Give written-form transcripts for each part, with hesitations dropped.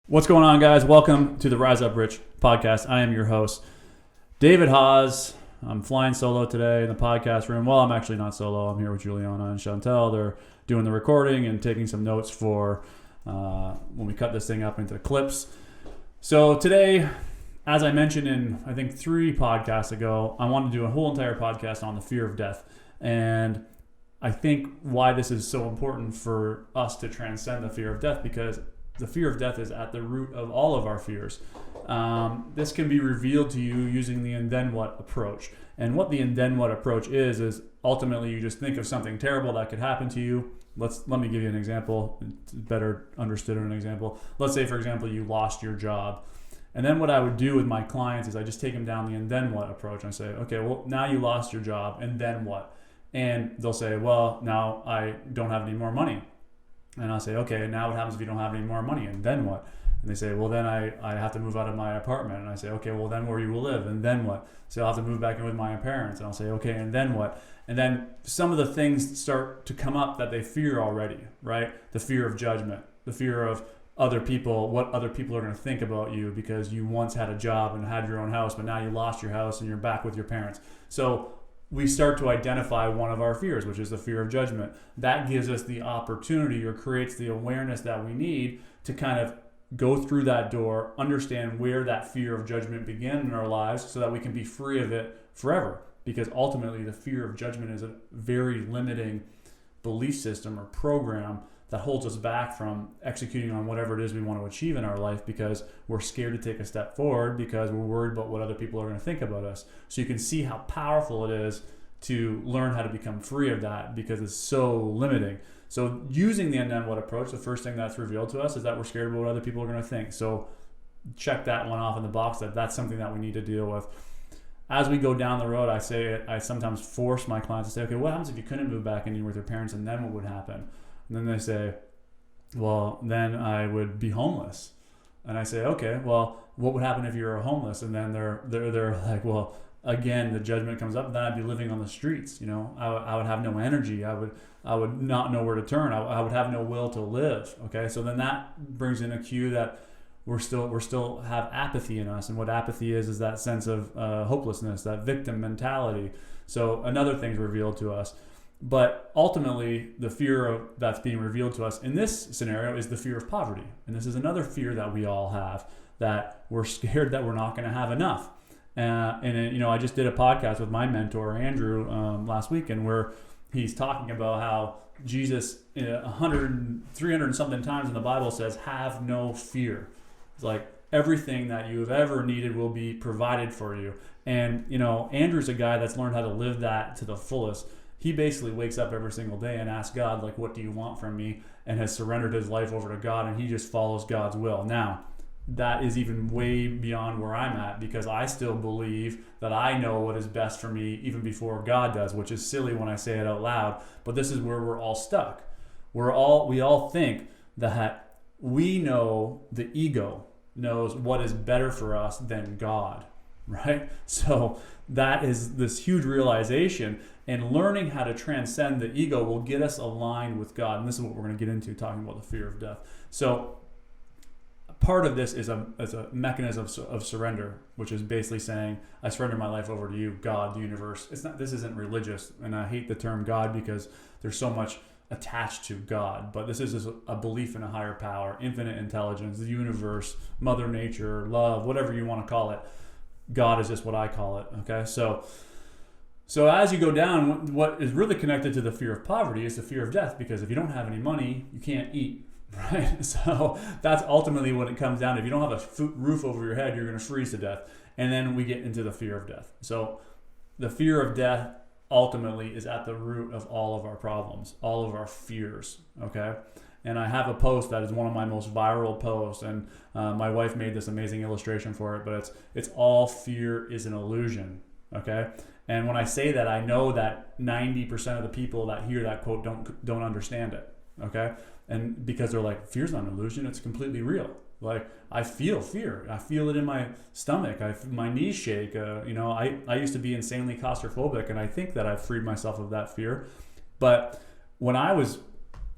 What's going on, guys? Welcome to the Rise Up Rich podcast. I am your host, David Haas. I'm flying solo today in the podcast room. Well, I'm actually not solo. I'm here with Juliana and Chantel. They're doing the recording and taking some notes for when we cut this thing up into clips. So today, as I mentioned in, I think 3 podcasts ago, I wanted to do a whole entire podcast on the fear of death. And I think why this is so important for us to transcend the fear of death, because the fear of death is at the root of all of our fears. This can be revealed to you using the and then what approach. And what the and then what approach is ultimately you just think of something terrible that could happen to you. Let me give you an example. It's better understood in an example. Let's say, for example, you lost your job. And then what I would do with my clients is I just take them down the and then what approach. I say, okay, well, now you lost your job, and then what? And they'll say, well, now I don't have any more money. And I'll say, okay, now what happens if you don't have any more money? And then what? And they say, well, then I have to move out of my apartment. And I say, okay, well, then where you will live? And then what? So I'll have to move back in with my parents. And I'll say, okay, and then what? And then some of the things start to come up that they fear already, right? The fear of judgment, the fear of other people, what other people are going to think about you because you once had a job and had your own house, but now you lost your house and you're back with your parents. So we start to identify one of our fears, which is the fear of judgment. That gives us the opportunity or creates the awareness that we need to kind of go through that door, understand where that fear of judgment began in our lives so that we can be free of it forever. Because ultimately the fear of judgment is a very limiting belief system or program that holds us back from executing on whatever it is we want to achieve in our life, because we're scared to take a step forward because we're worried about what other people are going to think about us. So you can see how powerful it is to learn how to become free of that, because it's so limiting. So using the and then what approach, the first thing that's revealed to us is that we're scared about what other people are going to think. So check that one off in the box, that's something that we need to deal with. As we go down the road, I sometimes force my clients to say, okay, what happens if you couldn't move back in with your parents, and then what would happen? And then they say, well, then I would be homeless. And I say, okay, well, what would happen if you were homeless? And then they're like, well, again, the judgment comes up, and then I'd be living on the streets. You know, I would have no energy. I would not know where to turn. I would have no will to live. Okay, so then that brings in a cue that we're still have apathy in us. And what apathy is that sense of hopelessness, that victim mentality. So another thing's revealed to us. But ultimately, the fear that's being revealed to us in this scenario is the fear of poverty. And this is another fear that we all have, that we're scared that we're not going to have enough. I just did a podcast with my mentor, Andrew, last week, and where he's talking about how Jesus, 300 and something times in the Bible says, have no fear. It's like everything that you have ever needed will be provided for you. And, Andrew's a guy that's learned how to live that to the fullest. He basically wakes up every single day and asks God, like, what do you want from me? And has surrendered his life over to God, and he just follows God's will. Now, that is even way beyond where I'm at, because I still believe that I know what is best for me even before God does, which is silly when I say it out loud, but this is where we're all stuck. We all think that we know, the ego knows what is better for us than God, right? So that is this huge realization. And learning how to transcend the ego will get us aligned with God. And this is what we're going to get into, talking about the fear of death. So part of this is a mechanism of surrender, which is basically saying, I surrender my life over to you, God, the universe. This isn't religious. And I hate the term God because there's so much attached to God. But this is a belief in a higher power, infinite intelligence, the universe, Mother Nature, love, whatever you want to call it. God is just what I call it. Okay, So as you go down, what is really connected to the fear of poverty is the fear of death, because if you don't have any money, you can't eat, right? So that's ultimately what it comes down to. If you don't have a roof over your head, you're going to freeze to death. And then we get into the fear of death. So the fear of death ultimately is at the root of all of our problems, all of our fears, okay? And I have a post that is one of my most viral posts, and my wife made this amazing illustration for it, but it's all fear is an illusion, okay? And when I say that, I know that 90% of the people that hear that quote don't understand it, okay? And because they're like, fear's not an illusion, it's completely real. Like, I feel fear. I feel it in my stomach. My knees shake. I used to be insanely claustrophobic, and I think that I've freed myself of that fear. But when I was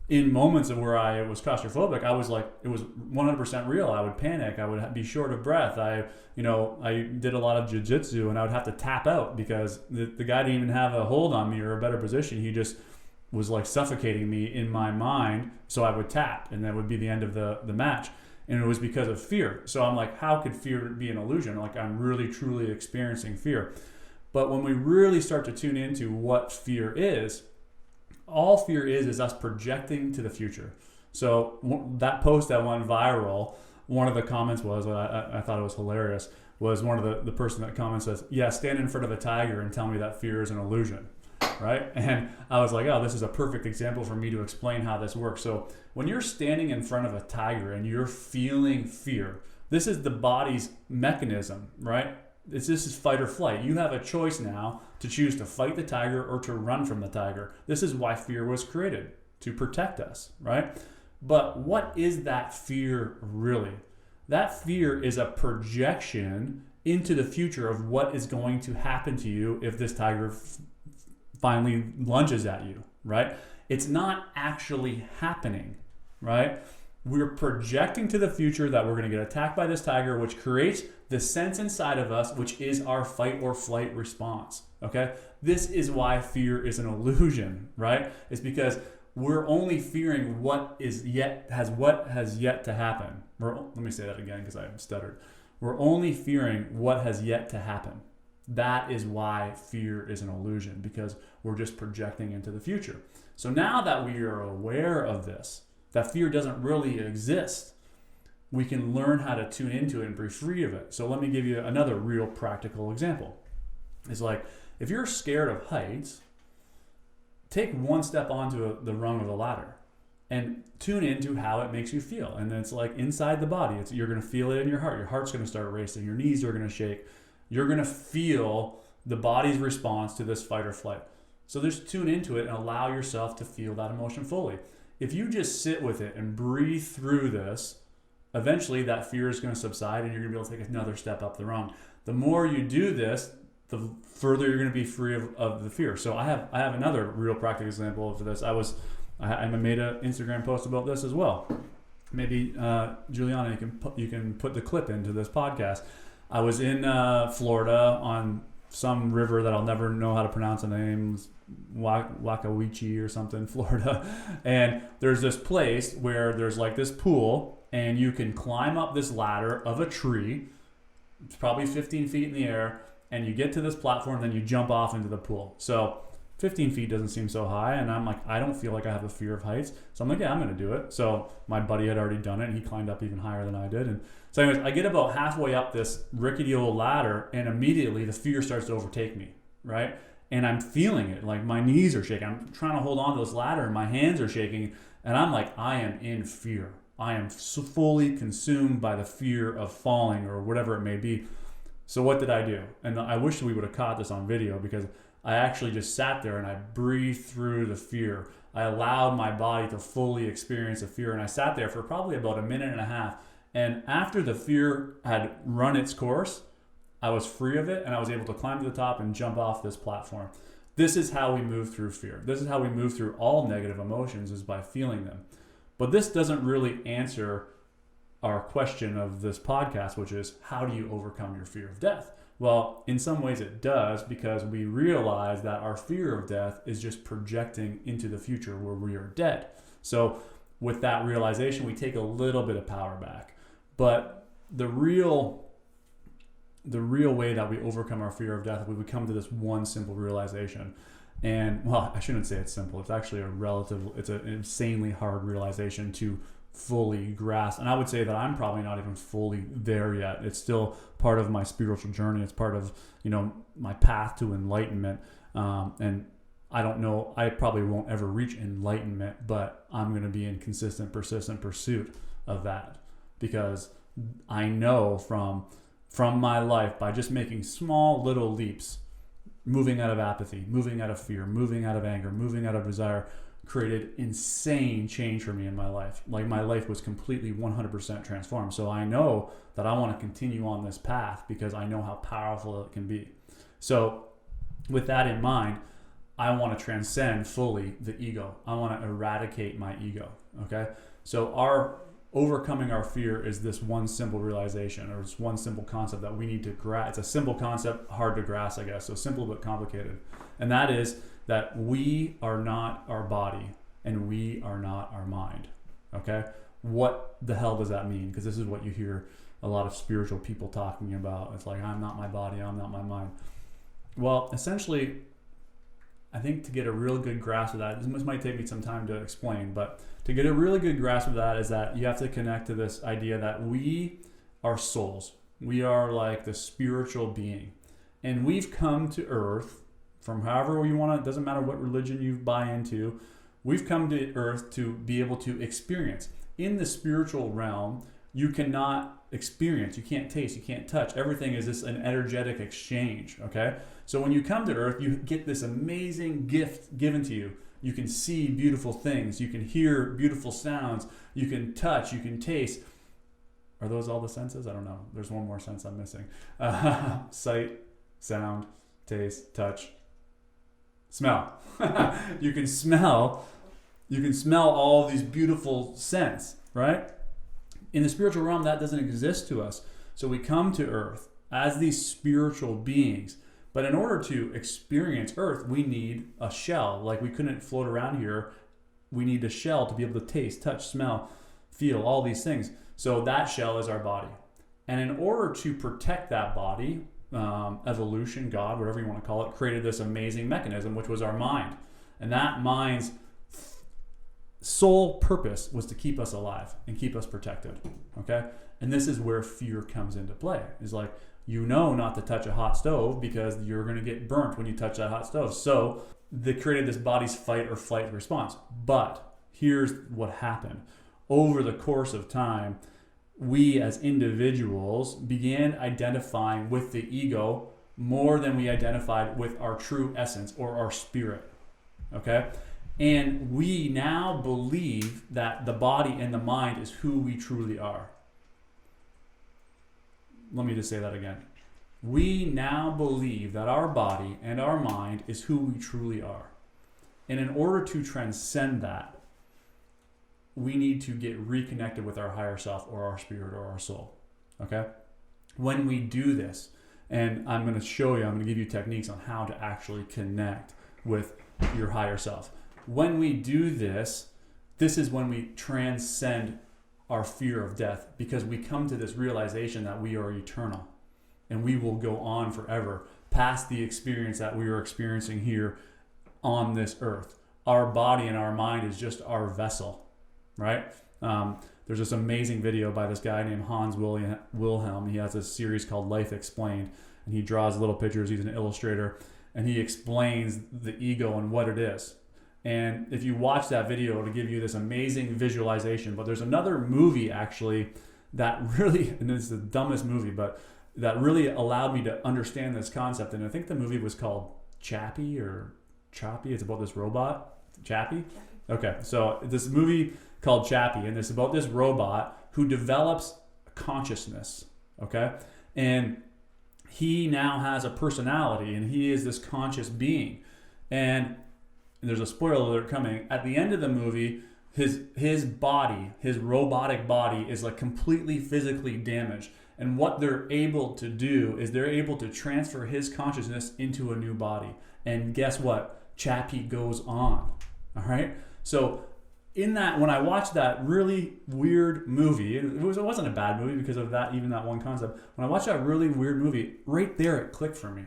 in moments of where I was claustrophobic, I was like, it was 100% real. I would panic. I would be short of breath. I did a lot of jiu-jitsu, and I would have to tap out because the guy didn't even have a hold on me or a better position. He just was like suffocating me in my mind. So I would tap, and that would be the end of the match. And it was because of fear. So I'm like, how could fear be an illusion? Like, I'm really, truly experiencing fear. But when we really start to tune into what fear is, all fear is us projecting to the future. So that post that went viral, one of the comments was, I thought it was hilarious, was one of the person that comments says, yeah, stand in front of a tiger and tell me that fear is an illusion, right? And I was like, oh, this is a perfect example for me to explain how this works. So when you're standing in front of a tiger and you're feeling fear, this is the body's mechanism, right? This is fight or flight. You have a choice now to choose to fight the tiger or to run from the tiger. This is why fear was created, to protect us, right? But what is that fear really? That fear is a projection into the future of what is going to happen to you if this tiger finally lunges at you, right? It's not actually happening, right? We're projecting to the future that we're going to get attacked by this tiger, which creates the sense inside of us, which is our fight or flight response. Okay? This is why fear is an illusion, right? It's because we're only fearing what has yet to happen. Let me say that again because I stuttered. We're only fearing what has yet to happen. That is why fear is an illusion, because we're just projecting into the future. So now that we are aware of this, that fear doesn't really exist, we can learn how to tune into it and be free of it. So let me give you another real practical example. It's like, if you're scared of heights, take one step onto the rung of the ladder and tune into how it makes you feel. And then it's like inside the body, you're going to feel it in your heart. Your heart's going to start racing. Your knees are going to shake. You're going to feel the body's response to this fight or flight. So just tune into it and allow yourself to feel that emotion fully. If you just sit with it and breathe through this, eventually that fear is going to subside and you're going to be able to take another step up the rung. The more you do this, the further you're going to be free of the fear. So I have another real practical example of this. I made an Instagram post about this as well. Maybe Juliana, you can put the clip into this podcast. I was in Florida on some river that I'll never know how to pronounce the name, Wakawichi or something, Florida. And there's this place where there's like this pool, and you can climb up this ladder of a tree. It's probably 15 feet in the air, and you get to this platform, then you jump off into the pool. So 15 feet doesn't seem so high, and I'm like, I don't feel like I have a fear of heights. So I'm like, yeah, I'm going to do it. So my buddy had already done it, and he climbed up even higher than I did. And so anyways, I get about halfway up this rickety old ladder, and immediately the fear starts to overtake me, right? And I'm feeling it. Like my knees are shaking. I'm trying to hold on to this ladder, and my hands are shaking. And I'm like, I am in fear. I am so fully consumed by the fear of falling or whatever it may be. So what did I do? And I wish we would have caught this on video, because I actually just sat there and I breathed through the fear. I allowed my body to fully experience the fear, and I sat there for probably about a minute and a half. And after the fear had run its course, I was free of it, and I was able to climb to the top and jump off this platform. This is how we move through fear. This is how we move through all negative emotions, is by feeling them. But this doesn't really answer our question of this podcast, which is, how do you overcome your fear of death? Well, in some ways it does, because we realize that our fear of death is just projecting into the future where we are dead. So with that realization, we take a little bit of power back. But the real way that we overcome our fear of death, we would come to this one simple realization. And, well, I shouldn't say it's simple. It's actually it's an insanely hard realization to fully grasp. And I would say that I'm probably not even fully there yet. It's still part of my spiritual journey. It's part of, my path to enlightenment. And I don't know, I probably won't ever reach enlightenment, but I'm going to be in consistent, persistent pursuit of that, because I know from my life, by just making small little leaps, moving out of apathy, moving out of fear, moving out of anger, moving out of desire, created insane change for me in my life. Like, my life was completely 100% transformed. So I know that I want to continue on this path, because I know how powerful it can be. So with that in mind, I want to transcend fully the ego. I want to eradicate my ego. Okay? So overcoming our fear is this one simple realization, or this one simple concept that we need to grasp. It's a simple concept, hard to grasp, I guess. So simple but complicated. And that is that we are not our body and we are not our mind. Okay? What the hell does that mean? Because this is what you hear a lot of spiritual people talking about. It's like, I'm not my body, I'm not my mind. Well, essentially, I think to get a real good grasp of that, this might take me some time to explain, but to get a really good grasp of that is that you have to connect to this idea that we are souls. We are like the spiritual being. And we've come to earth from however you want to, it doesn't matter what religion you buy into, we've come to earth to be able to experience. In the spiritual realm, you cannot experience, you can't taste, you can't touch. Everything is just an energetic exchange, okay? So when you come to earth, you get this amazing gift given to you. You can see beautiful things, you can hear beautiful sounds, you can touch, you can taste. Are those all the senses? I don't know. There's one more sense I'm missing. Sight, sound, taste, touch, smell. You can smell all these beautiful scents, right? In the spiritual realm, that doesn't exist to us. So we come to earth as these spiritual beings. But in order to experience earth, we need a shell. Like we couldn't float around here. We need a shell to be able to taste, touch, smell, feel, all these things. So that shell is our body. And in order to protect that body, evolution, God, whatever you want to call it, created this amazing mechanism, which was our mind. And that mind's sole purpose was to keep us alive and keep us protected, okay? And this is where fear comes into play. It's like, you know not to touch a hot stove because you're going to get burnt when you touch that hot stove. So they created this body's fight or flight response. But here's what happened. Over the course of time, we as individuals began identifying with the ego more than we identified with our true essence or our spirit, okay? And we now believe that the body and the mind is who we truly are. Let me just say that again. We now believe that our body and our mind is who we truly are. And in order to transcend that, we need to get reconnected with our higher self or our spirit or our soul. Okay? When we do this, and I'm going to give you techniques on how to actually connect with your higher self. When we do this, this is when we transcend our fear of death, because we come to this realization that we are eternal and we will go on forever past the experience that we are experiencing here on this earth. Our body and our mind is just our vessel, right? There's this amazing video by this guy named Hans Wilhelm. He has a series called Life Explained, and he draws little pictures. He's an illustrator, and he explains the ego and what it is. And if you watch that video, it'll give you this amazing visualization. But there's another movie actually that really, and it's the dumbest movie, but that really allowed me to understand this concept. And I think the movie was called Chappie or Choppy. It's about this robot. Chappie? Okay, so this movie called Chappie, and it's about this robot who develops consciousness, okay? And he now has a personality, and he is this conscious being. And there's a spoiler alert coming. At the end of the movie, his body, his robotic body, is like completely physically damaged. And what they're able to do is they're able to transfer his consciousness into a new body. And guess what? Chappie goes on. All right? So in that, when I watched that really weird movie, it wasn't a bad movie because of that, even that one concept. When I watched that really weird movie, right there it clicked for me.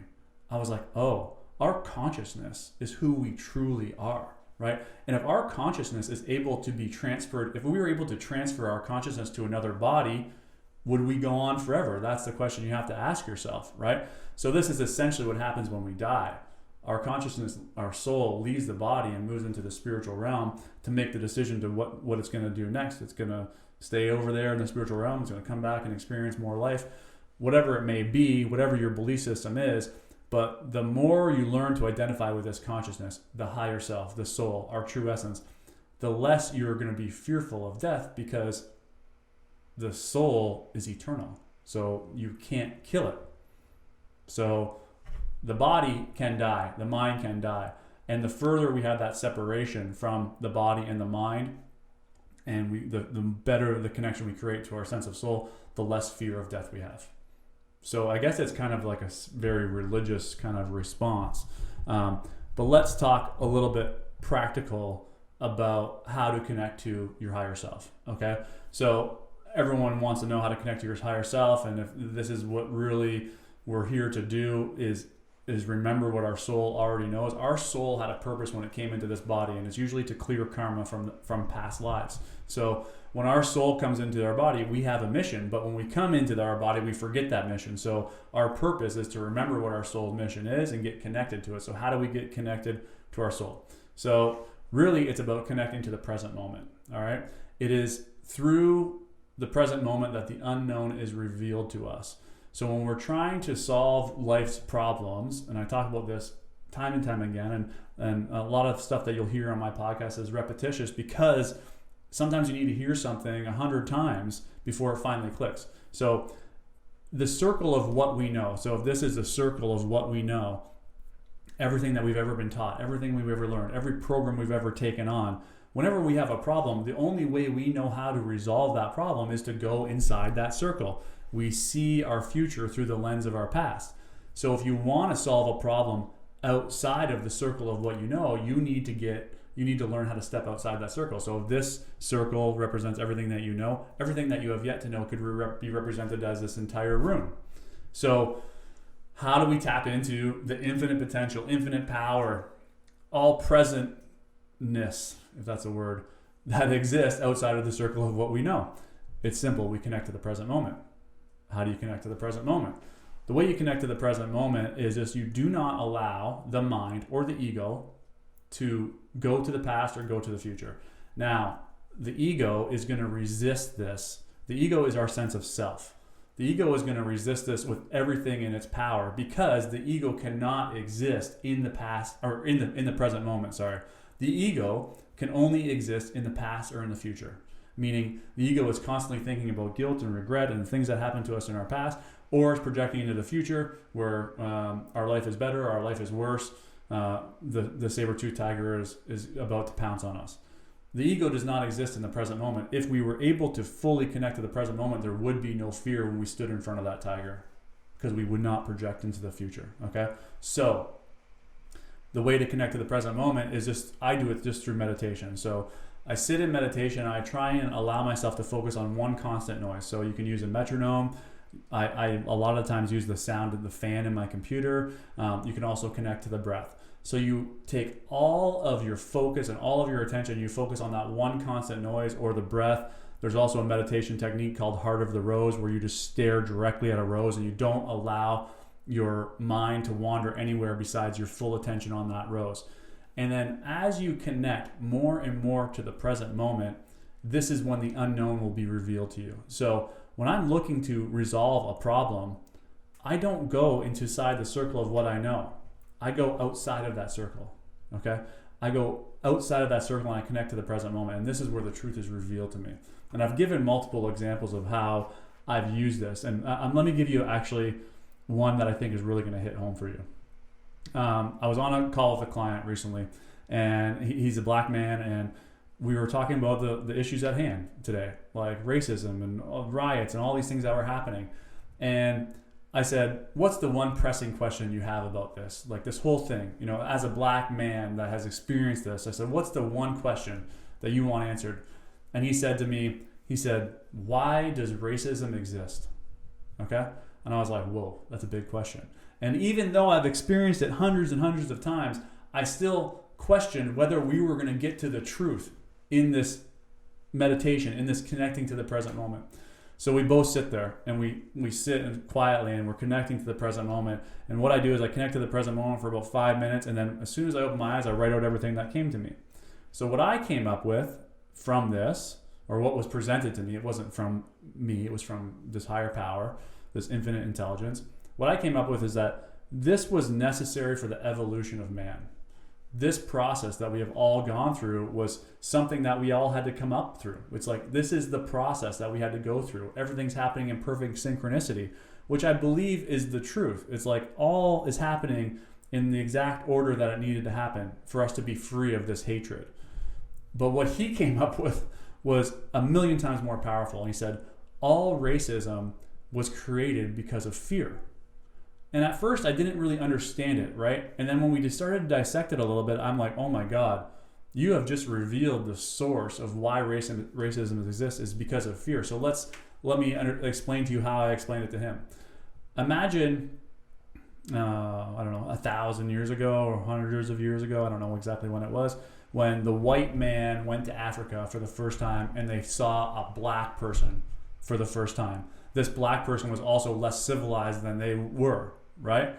I was like, oh, our consciousness is who we truly are, right? And if our consciousness is able to be transferred, if we were able to transfer our consciousness to another body, would we go on forever? That's the question you have to ask yourself, right? So this is essentially what happens when we die. Our consciousness, our soul leaves the body and moves into the spiritual realm to make the decision to what it's going to do next. It's going to stay over there in the spiritual realm. It's going to come back and experience more life, whatever it may be, whatever your belief system is. But the more you learn to identify with this consciousness, the higher self, the soul, our true essence, the less you're going to be fearful of death, because the soul is eternal. So you can't kill it. So the body can die, the mind can die, And the further we have that separation from the body and the mind, and the better the connection we create to our sense of soul, the less fear of death we have. So I guess it's kind of like a very religious kind of response. But let's talk a little bit practical about how to connect to your higher self, okay? So everyone wants to know how to connect to your higher self, and if this is what really we're here to do is remember what our soul already knows. Our soul had a purpose when it came into this body, and it's usually to clear karma from past lives. So when our soul comes into our body, we have a mission, but when we come into our body, we forget that mission. So our purpose is to remember what our soul's mission is and get connected to it. So how do we get connected to our soul? So really, it's about connecting to the present moment, all right? It is through the present moment that the unknown is revealed to us. So when we're trying to solve life's problems, and I talk about this time and time again, and a lot of stuff that you'll hear on my podcast is repetitious, because sometimes you need to hear something 100 times before it finally clicks. So the circle of what we know, so if this is the circle of what we know, everything that we've ever been taught, everything we've ever learned, every program we've ever taken on, whenever we have a problem, the only way we know how to resolve that problem is to go inside that circle. We see our future through the lens of our past. So if you want to solve a problem outside of the circle of what you know, you need to learn how to step outside that circle. So if this circle represents everything that you know, everything that you have yet to know could be represented as this entire room. So how do we tap into the infinite potential, infinite power, all presentness, if that's a word, that exists outside of the circle of what we know? It's simple. We connect to the present moment. How do you connect to the present moment? The way you connect to the present moment is just you do not allow the mind or the ego to go to the past or go to the future. Now, the ego is going to resist this. The ego is our sense of self. The ego is going to resist this with everything in its power, because the ego cannot exist in the past or in the present moment, sorry. The ego can only exist in the past or in the future. Meaning the ego is constantly thinking about guilt and regret and things that happened to us in our past, or is projecting into the future where our life is better, our life is worse, the saber-toothed tiger is about to pounce on us. The ego does not exist in the present moment. If we were able to fully connect to the present moment, there would be no fear when we stood in front of that tiger, because we would not project into the future, okay? So the way to connect to the present moment is I do it just through meditation. So I sit in meditation, and I try and allow myself to focus on one constant noise. So you can use a metronome. I a lot of times use the sound of the fan in my computer. You can also connect to the breath. So you take all of your focus and all of your attention, you focus on that one constant noise or the breath. There's also a meditation technique called Heart of the Rose, where you just stare directly at a rose and you don't allow your mind to wander anywhere besides your full attention on that rose. And then as you connect more and more to the present moment, this is when the unknown will be revealed to you. So when I'm looking to resolve a problem, I don't go inside the circle of what I know. I go outside of that circle, okay? I go outside of that circle and I connect to the present moment, and this is where the truth is revealed to me. And I've given multiple examples of how I've used this, and let me give you actually one that I think is really going to hit home for you. I was on a call with a client recently, and he's a black man, and we were talking about the issues at hand today, like racism and riots and all these things that were happening. And I said, what's the one pressing question you have about this? Like this whole thing, as a black man that has experienced this, I said, what's the one question that you want answered? And he said to me, why does racism exist? Okay? And I was like, whoa, that's a big question. And even though I've experienced it hundreds and hundreds of times, I still questioned whether we were going to get to the truth in this meditation, in this connecting to the present moment. So we both sit there and we sit quietly and we're connecting to the present moment. And what I do is I connect to the present moment for about 5 minutes, and then as soon as I open my eyes, I write out everything that came to me. So what I came up with from this, or what was presented to me, it wasn't from me, it was from this higher power, this infinite intelligence. What I came up with is that this was necessary for the evolution of man. This process that we have all gone through was something that we all had to come up through. It's like, this is the process that we had to go through. Everything's happening in perfect synchronicity, which I believe is the truth. It's like all is happening in the exact order that it needed to happen for us to be free of this hatred. But what he came up with was a million times more powerful. And he said, all racism was created because of fear. And at first I didn't really understand it, right? And then when we started to dissect it a little bit, I'm like, oh my God, you have just revealed the source of why racism exists is because of fear. So let me explain to you how I explained it to him. Imagine, I don't know, 1,000 years ago or hundreds of years ago, I don't know exactly when it was, when the white man went to Africa for the first time and they saw a black person for the first time. This black person was also less civilized than they were, right?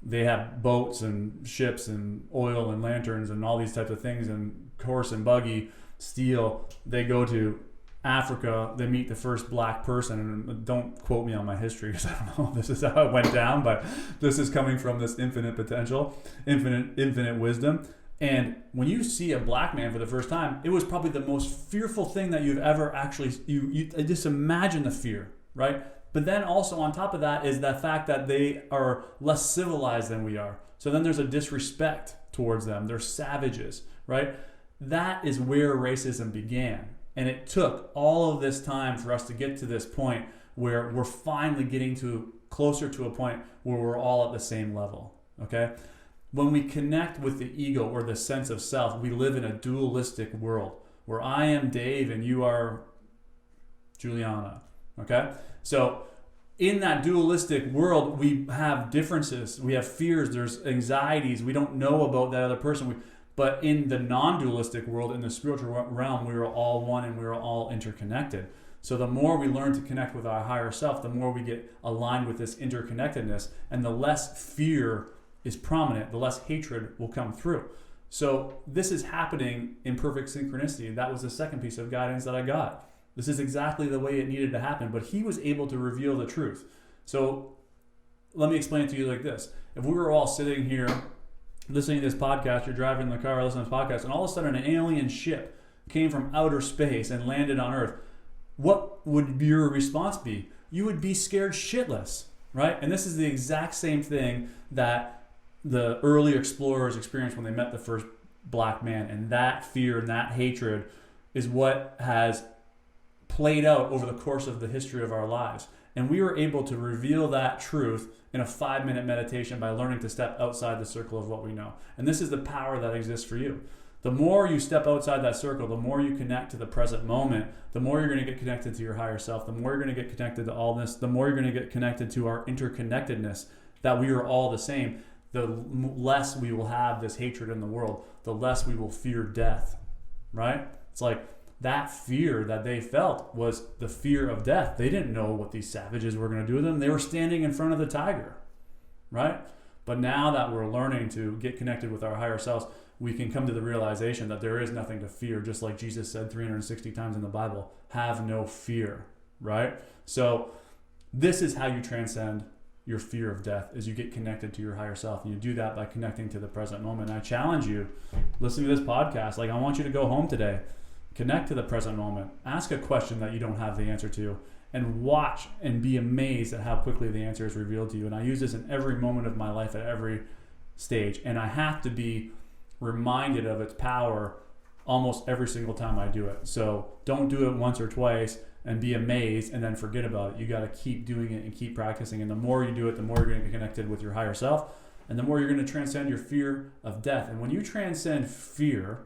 They have boats and ships and oil and lanterns and all these types of things and horse and buggy, steel. They go to Africa, they meet the first black person, and don't quote me on my history because I don't know if this is how it went down, but this is coming from this infinite potential, infinite wisdom. And when you see a black man for the first time, it was probably the most fearful thing that you've ever actually, you just imagine the fear, right? But then also on top of that is the fact that they are less civilized than we are. So then there's a disrespect towards them. They're savages, right? That is where racism began. And it took all of this time for us to get to this point where we're finally getting closer to a point where we're all at the same level, okay? When we connect with the ego or the sense of self, we live in a dualistic world where I am Dave and you are Juliana, okay? So in that dualistic world, we have differences, we have fears, there's anxieties, we don't know about that other person. But in the non-dualistic world, in the spiritual realm, we are all one and we are all interconnected. So the more we learn to connect with our higher self, the more we get aligned with this interconnectedness, and the less fear is prominent, the less hatred will come through. So this is happening in perfect synchronicity. That was the second piece of guidance that I got. This is exactly the way it needed to happen, but he was able to reveal the truth. So let me explain it to you like this. If we were all sitting here listening to this podcast, you're driving in the car, listening to this podcast, and all of a sudden an alien ship came from outer space and landed on Earth, what would your response be? You would be scared shitless, right? And this is the exact same thing that the early explorers experienced when they met the first black man. And that fear and that hatred is what has played out over the course of the history of our lives. And we were able to reveal that truth in a 5-minute meditation by learning to step outside the circle of what we know. And this is the power that exists for you. The more you step outside that circle, the more you connect to the present moment, the more you're going to get connected to your higher self, the more you're going to get connected to all this, the more you're going to get connected to our interconnectedness, that we are all the same, the less we will have this hatred in the world, the less we will fear death, right? It's like that fear that they felt was the fear of death. They didn't know what these savages were going to do to them. They were standing in front of the tiger, right? But now that we're learning to get connected with our higher selves, we can come to the realization that there is nothing to fear, just like Jesus said 360 times in the Bible, have no fear, right? So this is how you transcend your fear of death, is you get connected to your higher self. And you do that by connecting to the present moment. And I challenge you, listen to this podcast, like I want you to go home today, connect to the present moment, ask a question that you don't have the answer to, and watch and be amazed at how quickly the answer is revealed to you. And I use this in every moment of my life at every stage. And I have to be reminded of its power almost every single time I do it. So don't do it once or twice and be amazed and then forget about it. You got to keep doing it and keep practicing. And the more you do it, the more you're going to get connected with your higher self, and the more you're going to transcend your fear of death. And when you transcend fear,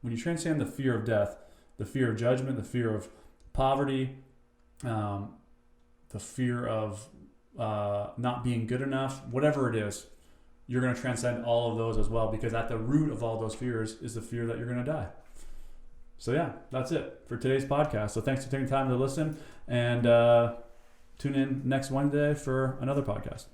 when you transcend the fear of death, the fear of judgment, the fear of poverty, the fear of not being good enough, whatever it is, you're going to transcend all of those as well, because at the root of all those fears is the fear that you're going to die. So yeah, that's it for today's podcast. So thanks for taking time to listen, and tune in next Wednesday for another podcast.